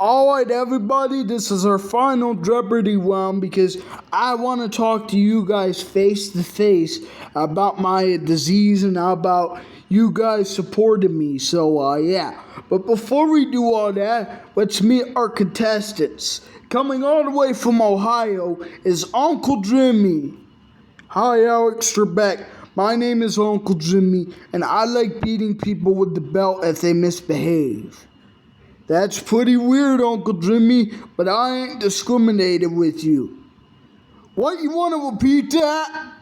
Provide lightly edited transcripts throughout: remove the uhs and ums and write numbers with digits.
Alright, everybody, this is our final Jeopardy round because I want to talk to you guys face to face about my disease and about you guys supporting me. So, yeah. But before we do all that, let's meet our contestants. Coming all the way from Ohio is Uncle Jimmy. Hi, Alex Trebek. My name is Uncle Jimmy, and I like beating people with the belt if they misbehave. That's pretty weird, Uncle Jimmy, but I ain't discriminated with you. What, you want to repeat that?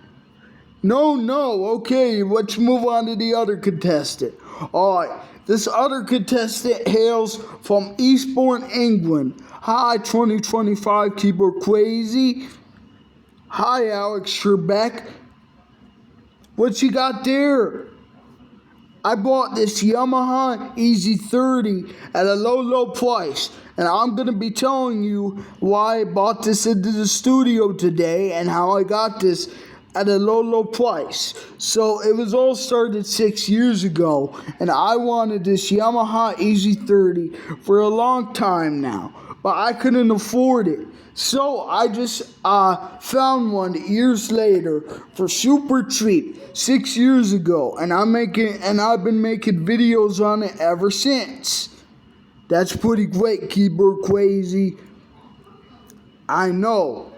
No, okay, let's move on to the other contestant. Alright, this other contestant hails from Eastbourne, England. Hi, 2025 Keyboard Crazy. Hi, Alex Trebek. What you got there? I bought this Yamaha Easy 30 at a low price, and I'm going to be telling you why I bought this into the studio today and how I got this at a low price. So it was all started 6 years ago, and I wanted this Yamaha Easy 30 for a long time now, but I couldn't afford it. So I just found one years later for super cheap 6 years ago, and I've been making videos on it ever since. That's pretty great, Keyboard Crazy. I know.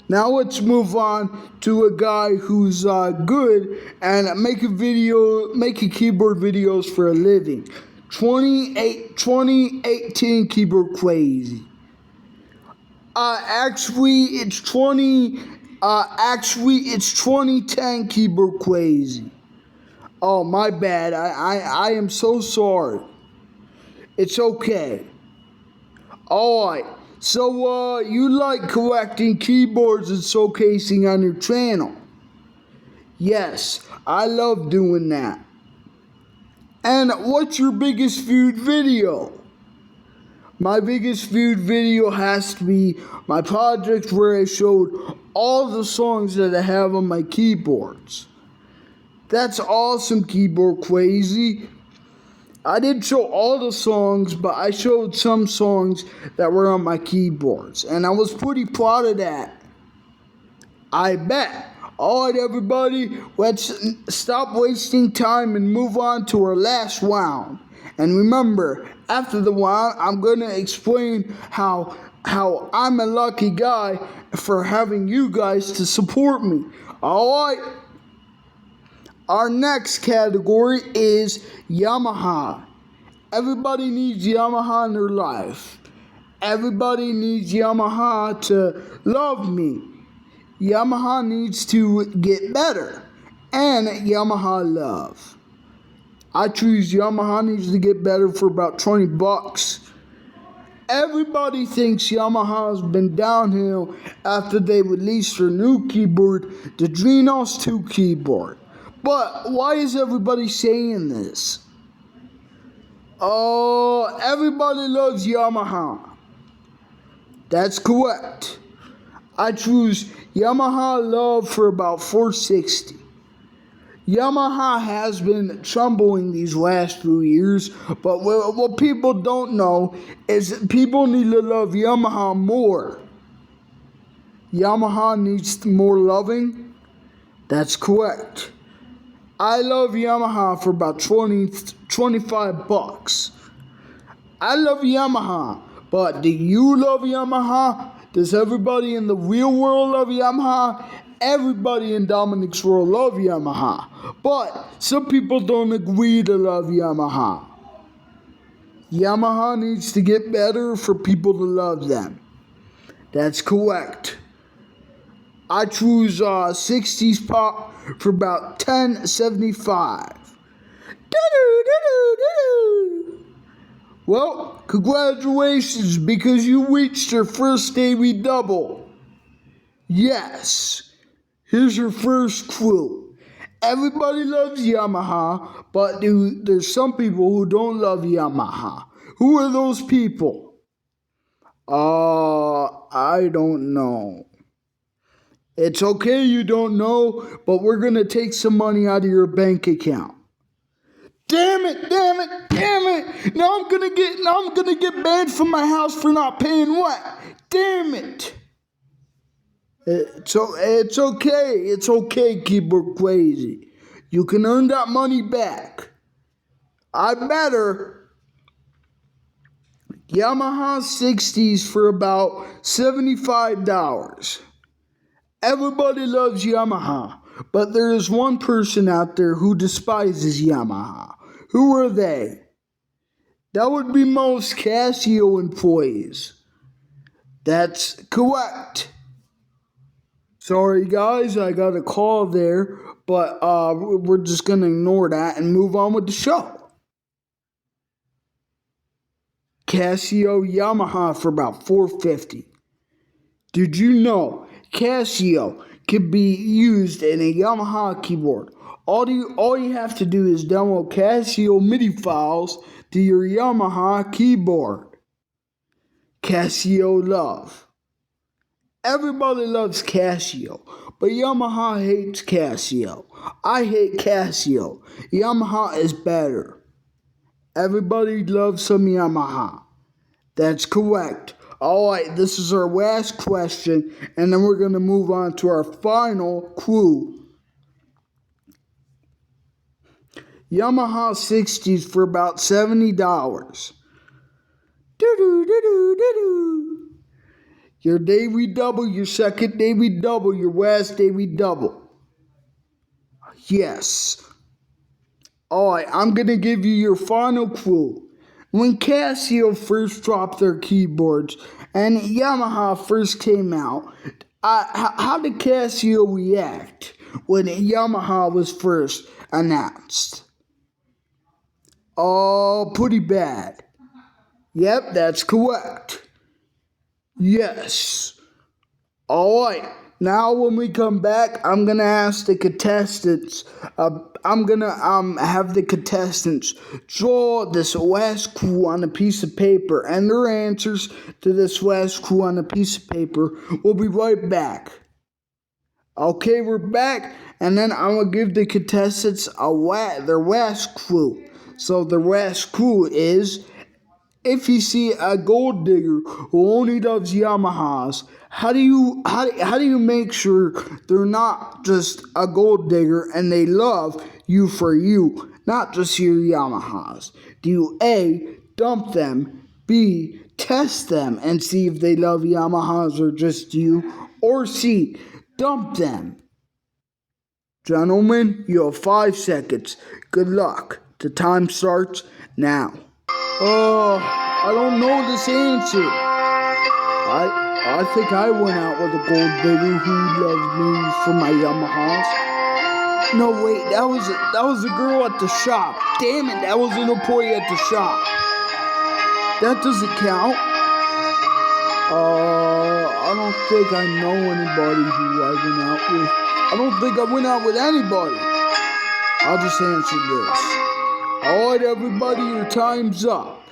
Now let's move on to a guy who's good and making keyboard videos for a living. 2018 Keyboard Crazy. It's 2010 Keyboard Crazy. Oh, my bad. I am so sorry. It's okay. Alright. So, you like collecting keyboards and showcasing on your channel? Yes, I love doing that. And what's your biggest viewed video? My biggest viewed video has to be my project where I showed all the songs that I have on my keyboards. That's awesome, Keyboard Crazy. I didn't show all the songs, but I showed some songs that were on my keyboards, and I was pretty proud of that. I bet. Alright, everybody, let's stop wasting time and move on to our last round. And remember, after the round, I'm going to explain how I'm a lucky guy for having you guys to support me. Alright? Our next category is Yamaha. Everybody needs Yamaha in their life. Everybody needs Yamaha to love me. Yamaha needs to get better. And Yamaha love. I choose Yamaha needs to get better for about $20. Everybody thinks Yamaha's been downhill after they released their new keyboard, the Drenos 2 keyboard. But why is everybody saying this? Oh, everybody loves Yamaha. That's correct. I choose Yamaha love for about $460. Yamaha has been trembling these last few years, but what people don't know is people need to love Yamaha more. Yamaha needs more loving? That's correct. I love Yamaha for about $25. I love Yamaha, but do you love Yamaha? Does everybody in the real world love Yamaha? Everybody in Dominic's world love Yamaha, but some people don't agree to love Yamaha. Yamaha needs to get better for people to love them. That's correct. I choose 60s pop for about $10.75. Well, congratulations, because you reached your first daily double. Yes. Here's your first clue. Everybody loves Yamaha, but there's some people who don't love Yamaha. Who are those people? I don't know. It's okay you don't know, but we're going to take some money out of your bank account. Damn it, damn it, damn it. Now I'm gonna get banned from my house for not paying what? Damn it. It's okay. It's okay, Keyboard Crazy. You can earn that money back. I better. Yamaha 60s for about $75. Everybody loves Yamaha, but there is one person out there who despises Yamaha. Who are they? That would be most Casio employees. That's correct. Sorry guys, I got a call there, but we're just going to ignore that and move on with the show. Casio Yamaha for about $450. Did you know Casio can be used in a Yamaha keyboard? All you have to do is download Casio MIDI files to your Yamaha keyboard. Casio love. Everybody loves Casio, but Yamaha hates Casio. I hate Casio. Yamaha is better. Everybody loves some Yamaha. That's correct. Alright, this is our last question, and then we're going to move on to our final clue. Yamaha 60s for about $70. Do-do-do-do-do-do. Your daily double, your second daily double, your last daily double. Yes. Alright, I'm going to give you your final clue. When Casio first dropped their keyboards and Yamaha first came out, how did Casio react when Yamaha was first announced? Oh, pretty bad. Yep, that's correct. Yes. Alright, now when we come back, I'm going to ask the contestants, I'm going to have the contestants draw this last clue on a piece of paper, and their answers to this last clue on a piece of paper. We'll be right back. Okay, we're back, and then I'm going to give the contestants their last clue. So the last clue is, if you see a gold digger who only loves Yamahas, how do you make sure they're not just a gold digger and they love you for you, not just your Yamahas? Do you A, dump them, B, test them and see if they love Yamahas or just you, or C, dump them? Gentlemen, you have 5 seconds. Good luck. The time starts now. I don't know this answer. I think I went out with a gold digger who loves me for my Yamahas. No, wait, that was a girl at the shop. Damn it, that was an employee at the shop. That doesn't count. I don't think I know anybody who I went out with. I don't think I went out with anybody. I'll just answer this. Alright, everybody, your time's up.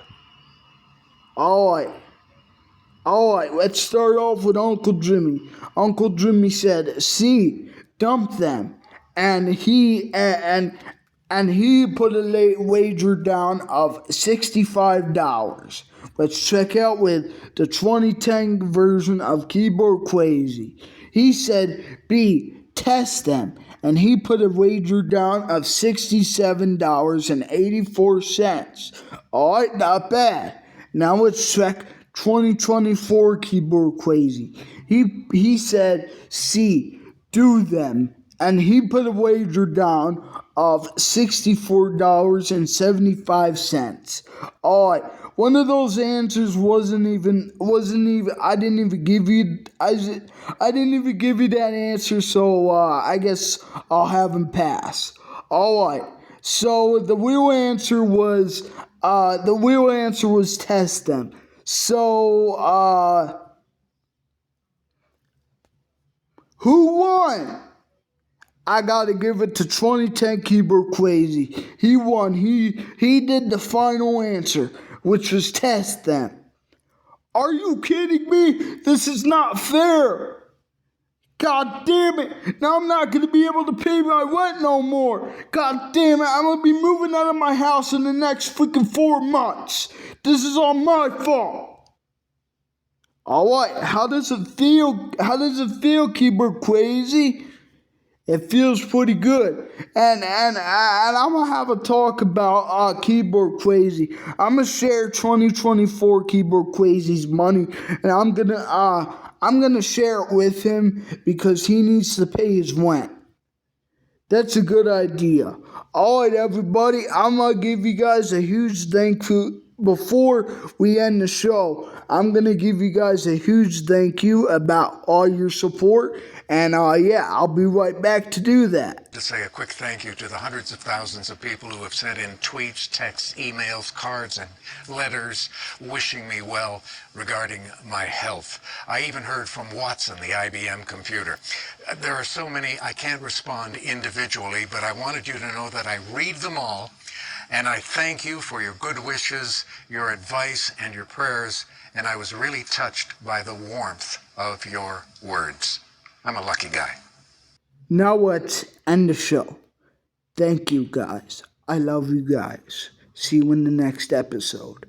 Alright, let's start off with Uncle Jimmy. Uncle Jimmy said, C, dump them. And he put a wager down of $65. Let's check out with the 2010 version of Keyboard Crazy. He said, B, test them. And he put a wager down of $67.84. Alright, not bad. Now let's check 2024 Keyboard Crazy. He said, C, do them. And he put a wager down of $64.75. Alright, one of those answers wasn't even I didn't even give you that answer, so I guess I'll have him pass. Alright, so the real answer was test them. So who won? I gotta give it to 2010 Keyboard Crazy. He won. He did the final answer, which was test them. Are you kidding me? This is not fair. God damn it. Now I'm not going to be able to pay my rent no more. God damn it. I'm going to be moving out of my house in the next freaking 4 months. This is all my fault. All right. How does it feel? How does it feel, Keyboard Crazy? It feels pretty good. And I'm going to have a talk about Keyboard Crazy. I'm going to share 2024 Keyboard Crazy's money. And I'm going to share it with him because he needs to pay his rent. That's a good idea. All right, everybody. I'm going to give you guys a huge thank you. Before we end the show, I'm going to give you guys a huge thank you about all your support. And I'll be right back to do that. To say a quick thank you to the hundreds of thousands of people who have sent in tweets, texts, emails, cards, and letters wishing me well regarding my health. I even heard from Watson, the IBM computer. There are so many I can't respond individually, but I wanted you to know that I read them all. And I thank you for your good wishes, your advice, and your prayers. And I was really touched by the warmth of your words. I'm a lucky guy. Now let's end the show. Thank you, guys. I love you guys. See you in the next episode.